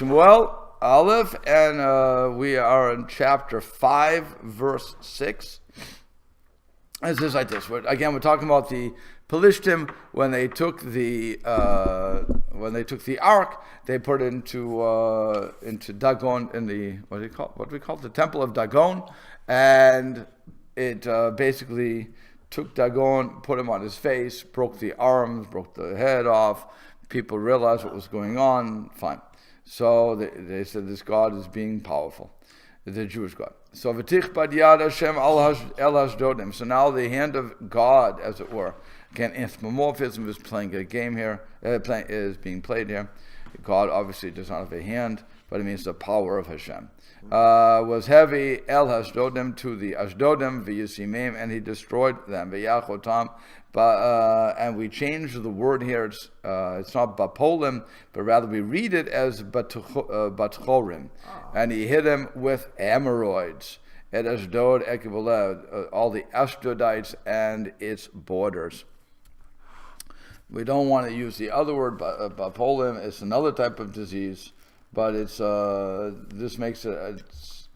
Shmuel Aleph, and we are in chapter 5, verse 6. It says like this. We're talking about the Pelishtim when they took the ark. They put it into Dagon in the what do we call it? The temple of Dagon, and it basically took Dagon, put him on his face, broke the arms, broke the head off. People realized what was going on. Fine. So they said this God is being powerful, the Jewish God. So v'tich bad yad Hashem el Ashdodim. So now the hand of God, as it were, again, anthropomorphism is playing a game here. Is being played here. God obviously does not have a hand, but it means the power of Hashem. Was heavy el Ashdodim to the Ashdodim v'yisimim, and he destroyed them v'yachotam. And we changed the word here. It's not bapolim, but rather we read it as batchorim. And he hit him with ameroids at Ashdod, Ekivalev, all the Ashdodites and its borders. We don't want to use the other word, bapolim. It's another type of disease, but it's this makes it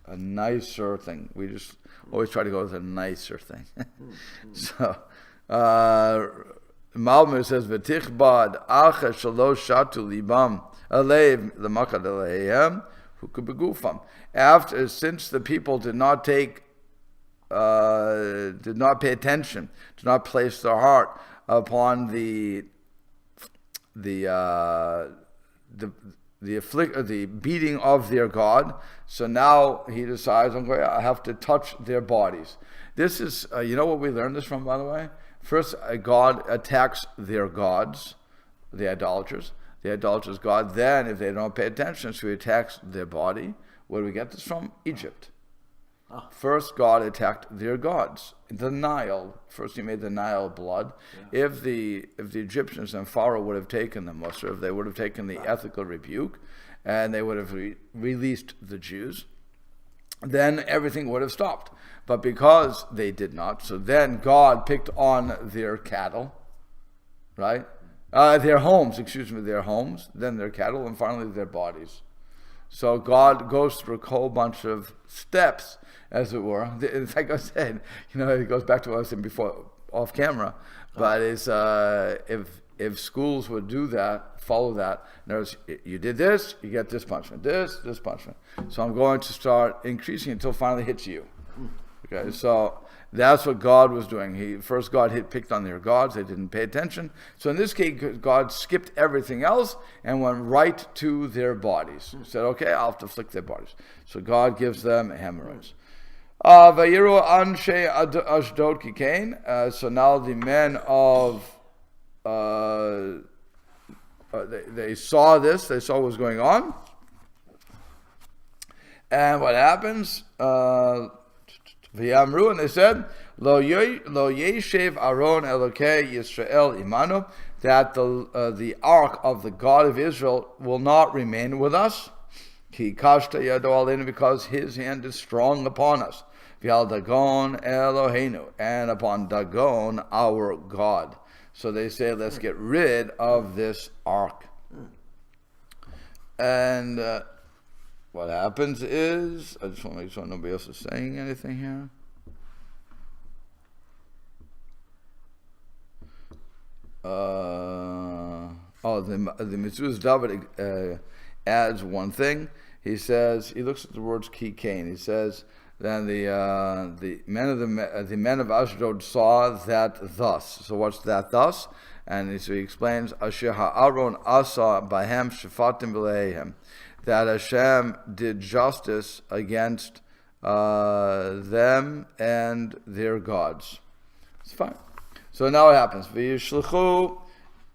a nicer thing. We just always try to go with a nicer thing. So. Malmer says v'tichbad acha shalosh shatu libam alev l'makad aleihem who could begufam. Since the people did not pay attention, did not place their heart upon the beating of their God, so now he decides, I have to touch their bodies. This is, you know what we learned this from, by the way? First, God attacks their gods, the idolaters God. Then, if they don't pay attention, so he attacks their body. Where do we get this from? Egypt. First, God attacked their gods. The Nile. First, he made the Nile blood. Yeah. If the Egyptians and Pharaoh would have taken the Musr, if they would have taken the ethical rebuke, and they would have released the Jews, then everything would have stopped. But because they did not, so then God picked on their cattle, right? Their homes, then their cattle, and finally their bodies. So God goes through a whole bunch of steps, as it were. It's like I said, it goes back to what I was saying before, off camera. But it's if schools would do that, follow that. In other words, you did this, you get this punishment, this punishment. So I'm going to start increasing until it finally hits you. Okay, so that's what God was doing. God picked on their gods. They didn't pay attention. So in this case, God skipped everything else and went right to their bodies. He said, okay, I'll have to afflict their bodies. So God gives them hemorrhoids. Vayiru anshe Ashdod kikain. So now the men of they saw this. They saw what was going on. And what happens? V'yamru, and they said, Lo yeshev Aron Elokei Yisrael imanu, that the ark of the God of Israel will not remain with us. Ki kashta yado aleinu, because his hand is strong upon us. V'al Dagon Eloheinu, and upon Dagon our God. So they say, let's get rid of this ark. And what happens is, I just want to make sure nobody else is saying anything here. The Mitzvah's David adds one thing. He says, he looks at the words kikain. He says, then the men of Ashdod saw that thus. So what's that thus? And so he explains, Asher ha'aron asa bahem shefatim v'leihem, that Hashem did justice against them and their gods. It's fine. So now it happens. V'yishlechu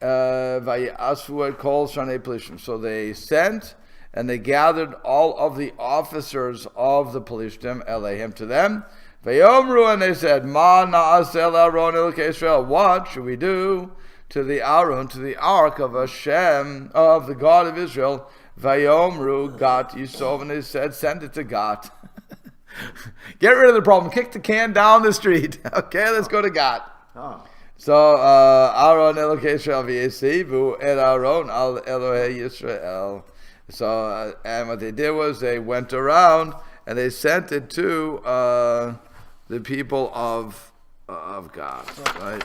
v'yasu et kol shanei pelishtim. So they sent and they gathered all of the officers of the Pelishtim, Elohim, to them. V'yomru, and they said, Ma na'aseh Aaron elokei Israel. What should we do to the Aaron, to the ark of Hashem, of the God of Israel? Vayomru Gat Yisov, and they said, send it to Gat. Get rid of the problem. Kick the can down the street. Okay, let's go to Gat. So Aaron Elokei Israel v'yesivu et Aaron al Elohei Yisrael. So, and what they did was they went around and they sent it to the people of God, right?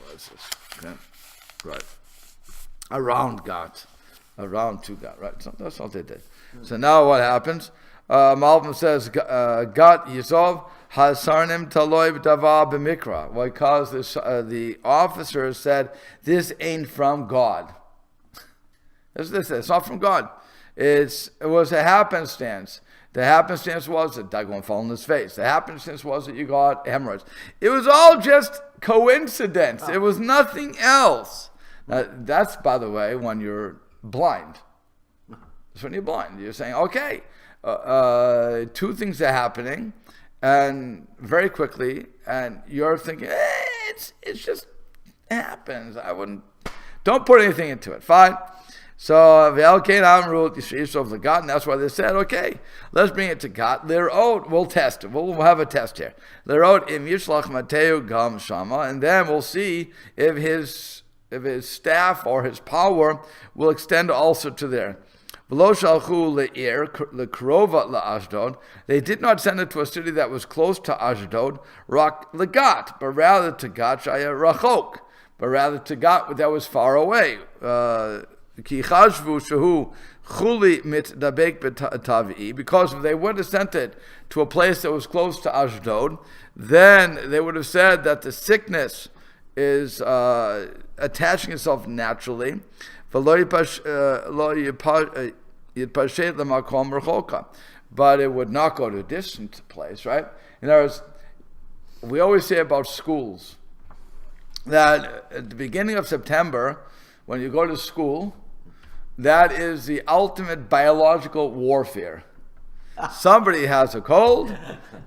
What's this? Okay. Right. Around God. Around to God, right? So that's what they did. So now what happens? Malbim says, God Yisov Hasarnim Taloi B'Davar B'Mikra. Because the officer said, this ain't from God. It's not from God. It was a happenstance. The happenstance was that Dagon fell on his face. The happenstance was that you got hemorrhoids. It was all just coincidence. It was nothing else. Now, that's, by the way, when you're blind. That's when you're blind. You're saying, okay, two things are happening, and very quickly, and you're thinking, it just happens. Don't put anything into it. Fine. So V'Elkein Amru Yisrael the God, and that's why they said, okay, let's bring it to God. We'll test it. We'll have a test here. Lerot im Yishlach Mateu Gam Shama, and then we'll see if his staff or his power will extend also to there. V'lo shalchu le'ir lekrova le'Ashdod. They did not send it to a city that was close to Ashdod, rak legat, but rather to Gat shaya rachok, but rather to Gat that was far away. Because if they would have sent it to a place that was close to Ashdod, then they would have said that the sickness is attaching itself naturally, but it would not go to a distant place, right? In other words, we always say about schools that at the beginning of September, when you go to school, that is the ultimate biological warfare. Somebody has a cold,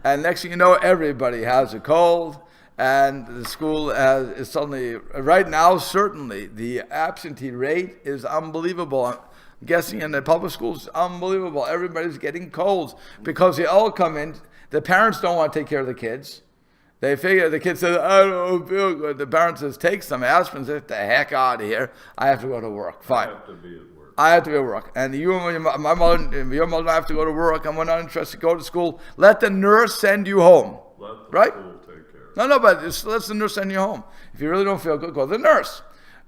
and next thing you know, everybody has a cold, and the school is suddenly, right now, certainly, the absentee rate is unbelievable. I'm guessing in the public schools, unbelievable. Everybody's getting colds because they all come in. The parents don't want to take care of the kids. They figure, the kid says, I don't feel good. The parent says, take some aspirin, get the heck out of here. I have to go to work. Fine. I have to be at work. And your mother have to go to work, and we're not interested. Go to school. Let the nurse send you home. Right? School take care. No, but let the nurse send you home. If you really don't feel good, go to the nurse.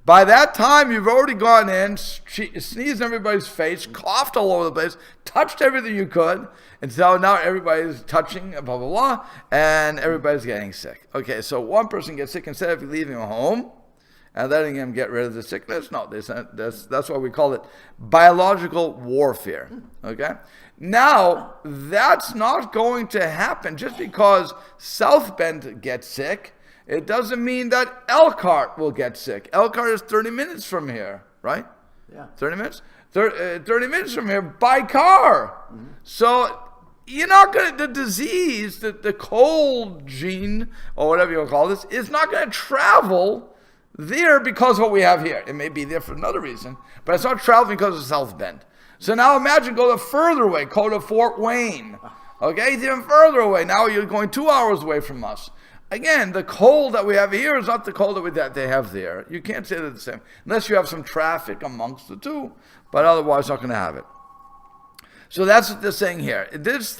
By that time, you've already gone in, sneezed in everybody's face, coughed all over the place, touched everything you could, and so now everybody's touching, blah, blah, blah, and everybody's getting sick. Okay, so one person gets sick, instead of leaving him home and letting him get rid of the sickness, no, that's why we call it biological warfare. Okay? Now, that's not going to happen just because South Bend gets sick. It doesn't mean that Elkhart will get sick. Elkhart is 30 minutes from here, right? Yeah. 30 minutes? 30 minutes from here by car. Mm-hmm. So you're not going to, the disease, the cold gene, or whatever you want to call this, is not going to travel there because of what we have here. It may be there for another reason, but it's not traveling because of South Bend. So now imagine go to further away, go to Fort Wayne. Okay, even further away. Now you're going 2 hours away from us. Again, the cold that we have here is not the cold that they have there. You can't say they're the same, unless you have some traffic amongst the two, but otherwise not going to have it. So that's what they're saying here. This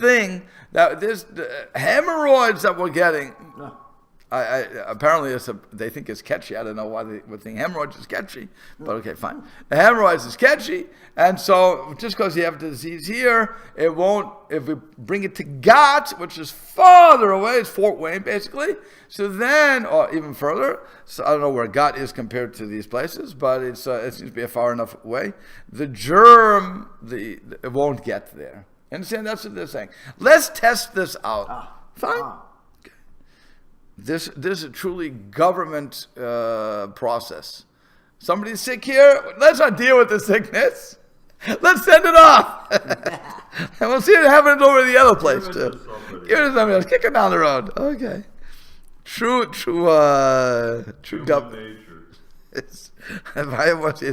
hemorrhoids that we're getting, apparently they think it's catchy. I don't know why they would think hemorrhoids is catchy, but okay, fine. The hemorrhoids is catchy, and so just because you have the disease here, it won't, if we bring it to Gat, which is farther away, it's Fort Wayne basically, so then, or even further, so I don't know where Gat is compared to these places, but it seems to be a far enough away, the germ, it won't get there. Understand? That's what they're saying. Let's test this out. Fine. This is a truly government process. Somebody's sick here, let's not deal with the sickness. Let's send it off. And we'll see it happening over the other place too. Give it to somebody else. Kick it down the road. Okay. True government. It's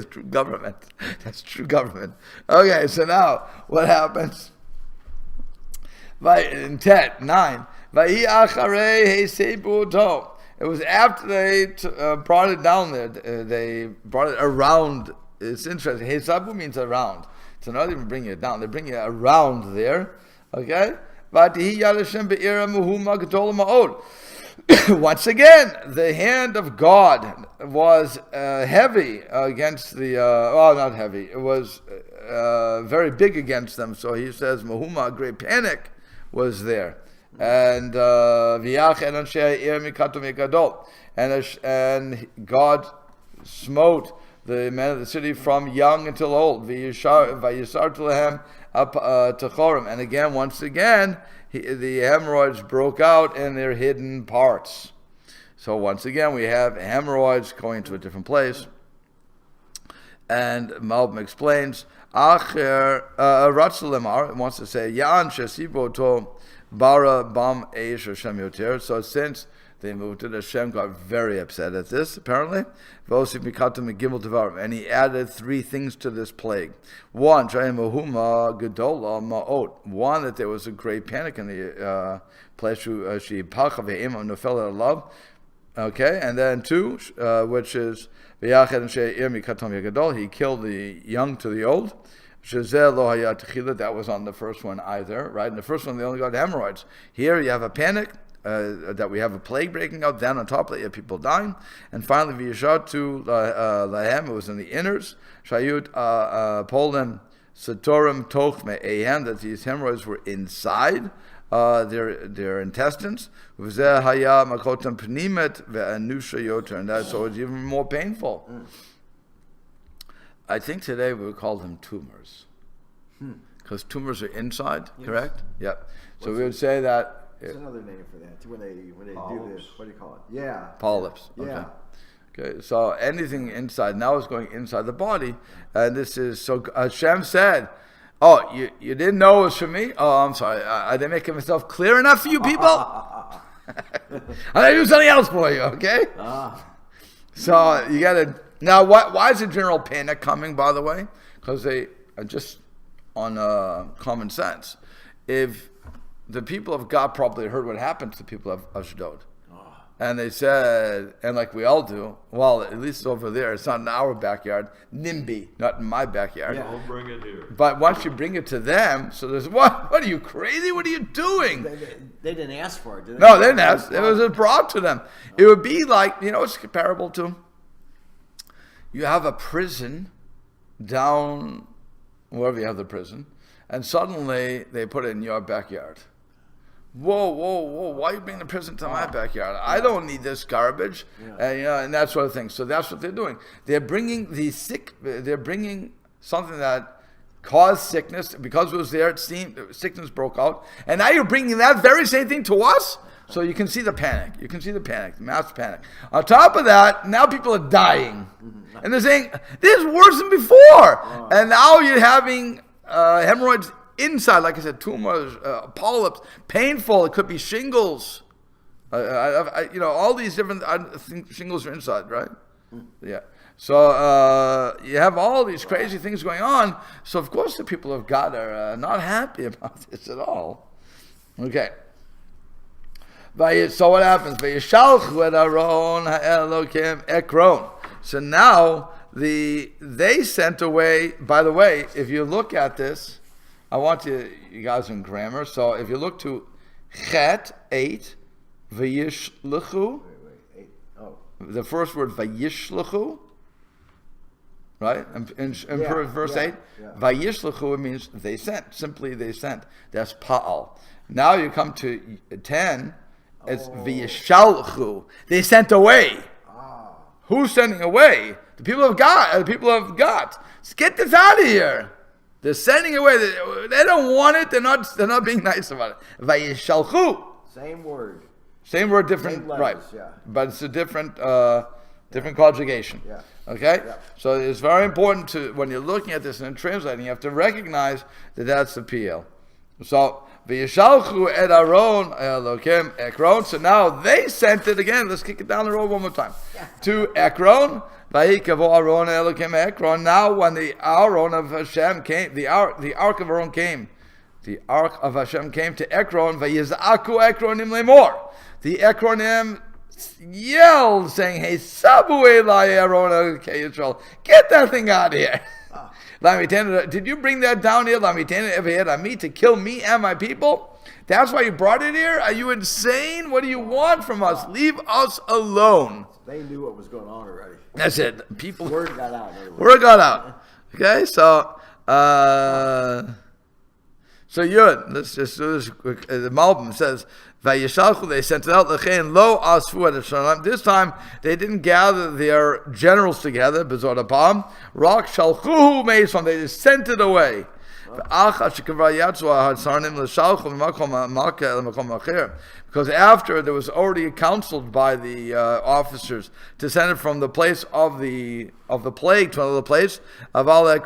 true government. That's true government. Okay, so now what happens? In 9. It was after they brought it down there. They brought it around. It's interesting. Hesabu means around. So not even bringing it down, they bring it around there. Okay? Once again, the hand of God was heavy against the, not heavy, it was very big against them. So he says, Mahuma, a great panic was there. And and God smote the men of the city from young until old. And again, once again, the hemorrhoids broke out in their hidden parts. So once again, we have hemorrhoids going to a different place. And Malbim explains, Ratzalimar wants to say, Yan Shesiboto Bara Bam Eish Hashem Yoter. So since they moved it, Hashem got very upset at this, apparently. And he added 3 things to this plague. One, that there was a great panic in the place. Okay, and then 2, which is he killed the young to the old. That was on the first one either, right? In the first one, they only got hemorrhoids. Here you have a panic, that we have a plague breaking out. Then on top of that, you have people dying. And finally, V'yishatu lahem, it was in the inners. Shayut Poland Satorim Toch Me'ehem, that these hemorrhoids were inside their intestines. And that, so it's even more painful. I think today we would call them tumors. Because tumors are inside, correct? Yep. So we would say that. There's another name for that. When they do this, what do you call it? Yeah. Polyps. Okay. Yeah. Okay. So anything inside now is going inside the body, and this is so. Hashem said, "Oh, you didn't know it was for me? Oh, I'm sorry. I didn't make myself clear enough for you people. I'm gonna do something else for you. Okay? So you gotta now. Why is the general panic coming? By the way, because they are just on common sense. If the people of God probably heard what happened to the people of Ashdod. And they said, and like we all do, well, at least over there, it's not in our backyard. NIMBY, not in my backyard. Yeah. Don't bring it here. But once you bring it to them, so there's, what are you crazy? What are you doing? They didn't ask for it, did they? No, they didn't ask. It was brought to them. It would be like, it's comparable to, you have a prison down wherever you have the prison, and suddenly they put it in your backyard. Whoa, why are you bringing the prison to my backyard? I don't need this garbage. And that sort of thing. So that's what they're doing. They're bringing they're bringing something that caused sickness. Because it was there, it seemed sickness broke out. And now you're bringing that very same thing to us? So you can see the panic. You can see the panic, the mass panic. On top of that, now people are dying. And they're saying, this is worse than before. And now you're having hemorrhoids inside, like I said, tumors, polyps, painful. It could be shingles. All these different. I think shingles are inside, right? Yeah. So you have all these crazy things going on. So of course the people of God are not happy about this at all. Okay. So what happens? So now they sent away. By the way, if you look at this. I want you guys in grammar. So if you look to Chet 8, Vayishlechu, the first word Vayishlechu, right? In verse 8, Vayishlechu, it means they sent. Simply they sent. That's Pa'al. Now you come to 10, it's Vayishalchu. They sent away. Who's sending away? The people of God. The people of God. Let's get this out of here. They're sending away. They don't want it. They're not being nice about it. Vayishalchu. Same word, different, letters, right? Yeah. But it's a different conjugation. Yeah. Okay. Yeah. So it's very important to, when you're looking at this and translating, you have to recognize that that's the PL. So v'yishalchu et Aaron Elokim Ekron. So now they sent it again. Let's kick it down the road one more time. To Ekron. Vayikavu Aaron Elokim Ekron. Now when the Aaron of Hashem came, the ark of Aaron came. The ark of Hashem came to Ekron. Vayizaku Ekronim lemor. The Ekronim yelled, saying, "Hey, Sabu Elai Aaron Yisrael, get that thing out of here." Did you bring that down here, to kill me and my people? That's why you brought it here? Are you insane? What do you want from us? Leave us alone. They knew what was going on already. That's it. People. Word got out. Word got out. Okay, so Yud, let's just do this quick. The Malbim says, "Vayishalchu," they sent it out. L'chein lo asfu ad Hashanah. This time they didn't gather their generals together. Bezor apam, rak shalchuhu meisvam. They just sent it away. Because after there was already counseled by the officers to send it from the place of the plague to another place. But the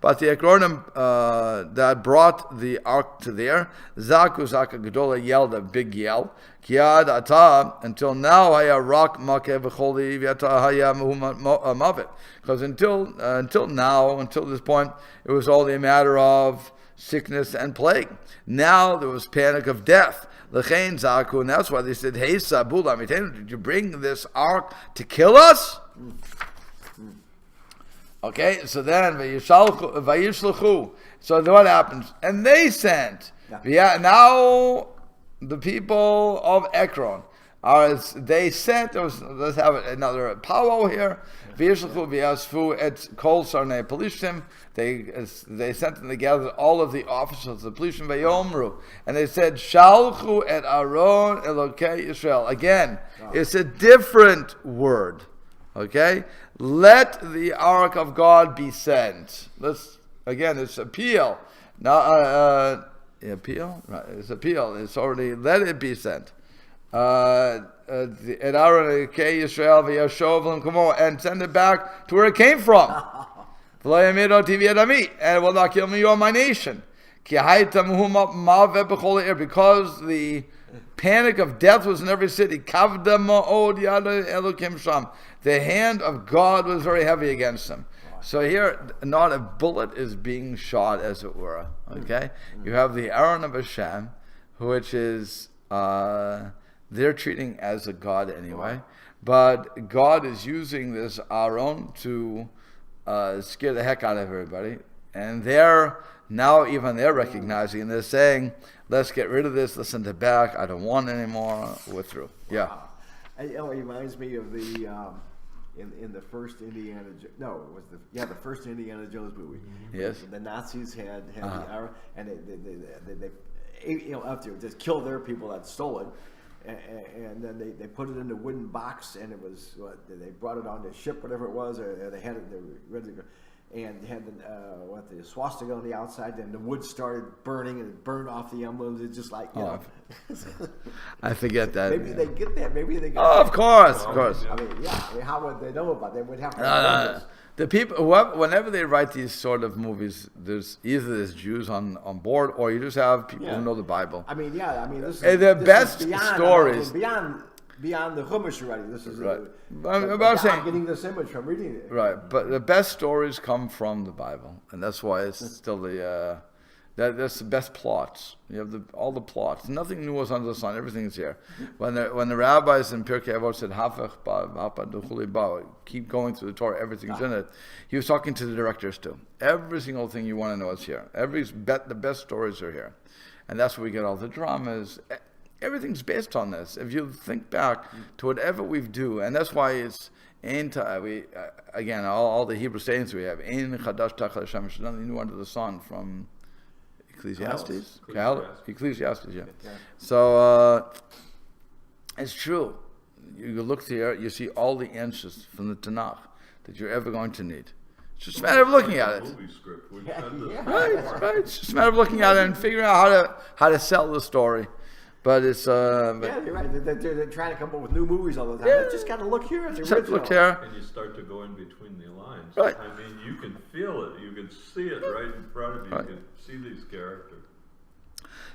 Ekronim that brought the ark to there, Zaku Zaka Gedola yelled a big yell. Kiad ata, until now haya rak makeh v'choli v'yata haya mavet. Because until now, until this point, it was only a matter of sickness and plague. Now there was panic of death. L'chein zaku, and that's why they said, "Hey Sabul, did you bring this ark to kill us?" Okay, so then vayishluchu. So what happens? And they sent. Yeah. Now the people of Ekron they sent. Let's have another powwow here. Vayishluchu v'yasfu et kol sarnei pelishtim. They sent them together, all of the officers of the Pelishtim, vayomru, and they said, "Shalchu et Aaron Elokei Yisrael." Again, it's a different word. Okay, let the ark of God be sent. It's appeal. Now, appeal. Right, it's appeal. It's already let it be sent. Et Aaron Elokei Yisrael v'yashov l'mkomo, and send it back to where it came from. And it will not kill me or my nation. Because the panic of death was in every city. The hand of God was very heavy against them. So here, not a bullet is being shot, as it were. Okay? You have the Aaron of Hashem, which is, they're treating as a god anyway. But God is using this Aaron to scare the heck out of everybody, and they're recognizing, and they're saying, "Let's get rid of this. Let's send it back. I don't want it anymore. We're through." Yeah. It reminds me of the in the first Indiana. No, it was the first Indiana Jones movie. Yes. The Nazis had the arrow, and they after just killed their people that stole it. And then they put it in a wooden box, and it was they brought it on the ship, whatever it was, or they had it. They were ready to go, and had the swastika on the outside. Then the wood started burning, and it burned off the emblems. It's just like I forget that. Maybe they get that. Maybe they get. Of course. I mean, how would they know about it? They would have to. The people, whenever they write these sort of movies, there's Jews on board, or you just have people who know the Bible. I mean, this is the best beyond, stories. Beyond the Chumash already. This is right. I'm saying, getting this image from reading it. Right, but the best stories come from the Bible, and that's why it's still that's the best plots. You have all the plots. Nothing new was under the sun. Everything's here. When the rabbis in Pirkei Avot said keep going through the Torah, everything's in it. He was talking to the directors too. Every single thing you want to know is here. The best stories are here, and that's where we get all the dramas. Everything's based on this. If you think back to whatever we do, and that's why it's again all the Hebrew sayings we have. Ein chadash tachal Hashem, nothing new under the sun from Ecclesiastes, yeah. So it's true. You look here, you see all the answers from the Tanakh that you're ever going to need. It's just a matter of looking at it. Right. It's just a matter of looking at it and figuring out how to sell the story. But it's you're right. They're trying to come up with new movies all the time. You just got to look here at the original. Look here. And you start to go in between the lines. Right. I mean, you can feel it. You can see it right in front of you. Right. You can see these characters.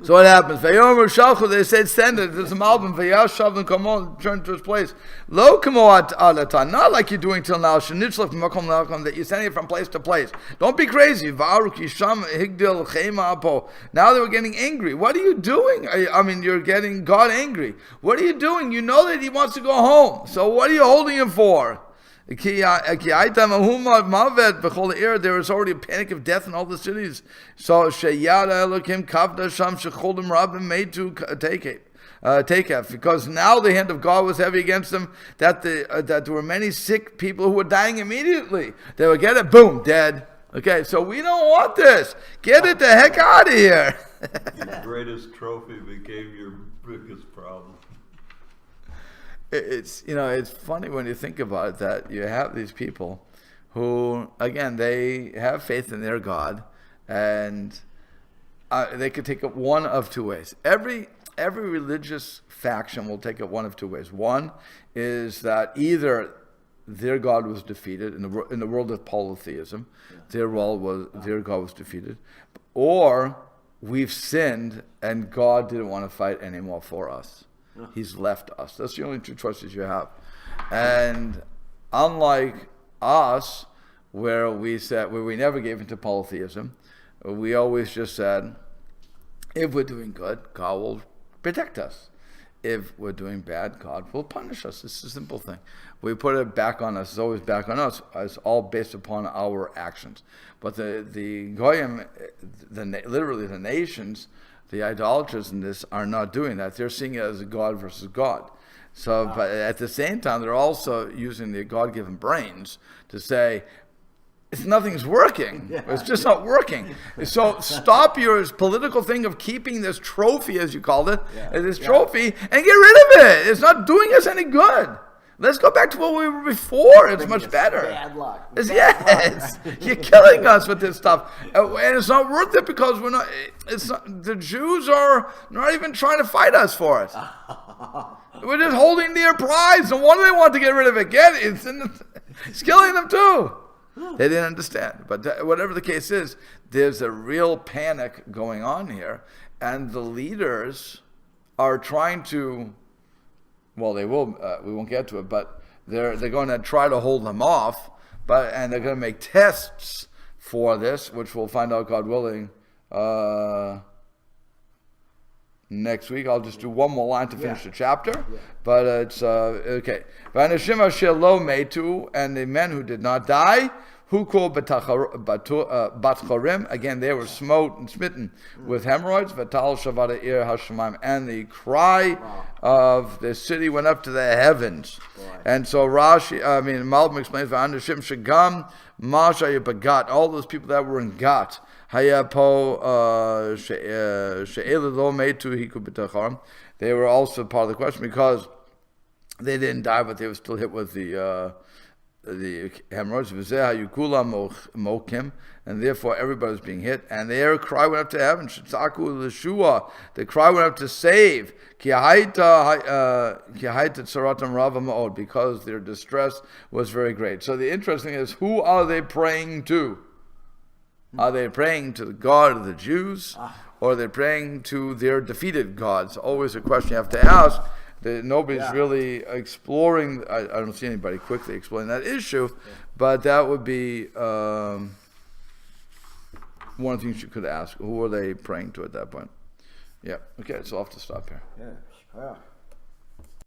So what happens? Vayomer Shalchu, they said, send it. There's a Malbim. Vayashav and come on, turn to his place. Lo kamo alatan, not like you're doing till now. Shenitzlach makom lakom, that you're sending it from place to place. Don't be crazy. Va'aruk yisham higdil chema apo. Now they were getting angry. What are you doing? I mean, you're getting God angry. What are you doing? You know that he wants to go home. So what are you holding him for? There was already a panic of death in all the cities. So made to take it. Because now the hand of God was heavy against them, that there were many sick people who were dying immediately. They would get it, boom, dead. Okay, so we don't want this. Get it the heck out of here. Your greatest trophy became your biggest problem. It's funny when you think about it, that you have these people who, again, they have faith in their God, and they could take it one of two ways. Every religious faction will take it one of two ways. One is that either their God was defeated in the world of polytheism, their God was defeated, or we've sinned and God didn't want to fight anymore for us. He's left us. That's the only two choices you have. And unlike us, where we never gave into polytheism, we always just said, if we're doing good, God will protect us. If we're doing bad, God will punish us. It's a simple thing. We put it back on us. It's always back on us. It's all based upon our actions. But the Goyim, literally the nations, the idolaters in this are not doing that. They're seeing it as a God versus God. So, but at the same time, they're also using their God-given brains to say, nothing's working. Yeah. It's just not working. So stop your political thing of keeping this trophy, as you called it, trophy, and get rid of it. It's not doing us any good. Let's go back to what we were before. It's much better. Bad luck. Yes, you're killing us with this stuff, and it's not worth it because we're not. It's not. The Jews are not even trying to fight us for it. We're just holding their prize, and why do they want to get rid of it? It's killing them too. They didn't understand. But whatever the case is, there's a real panic going on here, and the leaders are trying to. Well, they will. We won't get to it, but they're going to try to hold them off. And they're going to make tests for this, which we'll find out, God willing, next week. I'll just do one more line to finish the chapter. Yeah. But it's okay. And the men who did not die, who called Batchorim, again they were smitten with hemorrhoids, Vatal Shavada Ir Hashemaim, and the cry of the city went up to the heavens. And so Malbim explains, V'anashim Shagam, Masha Bagat, all those people that were in Gat, Hayapo She'elilo Metu Hiku B'tachar, they were also part of the question because they didn't die, but they were still hit with the hemorrhoids, and therefore everybody was being hit, and their cry went up to heaven. The cry went up to save, because their distress was very great. So the interesting thing is, who are they praying to? Are they praying to the God of the Jews, or are they praying to their defeated gods? Always a question you have to ask. Nobody's really exploring. I don't see anybody quickly exploring that issue, but that would be one of the things you could ask. Who are they praying to at that point? Yeah. Okay, so I'll have to stop here. Yeah.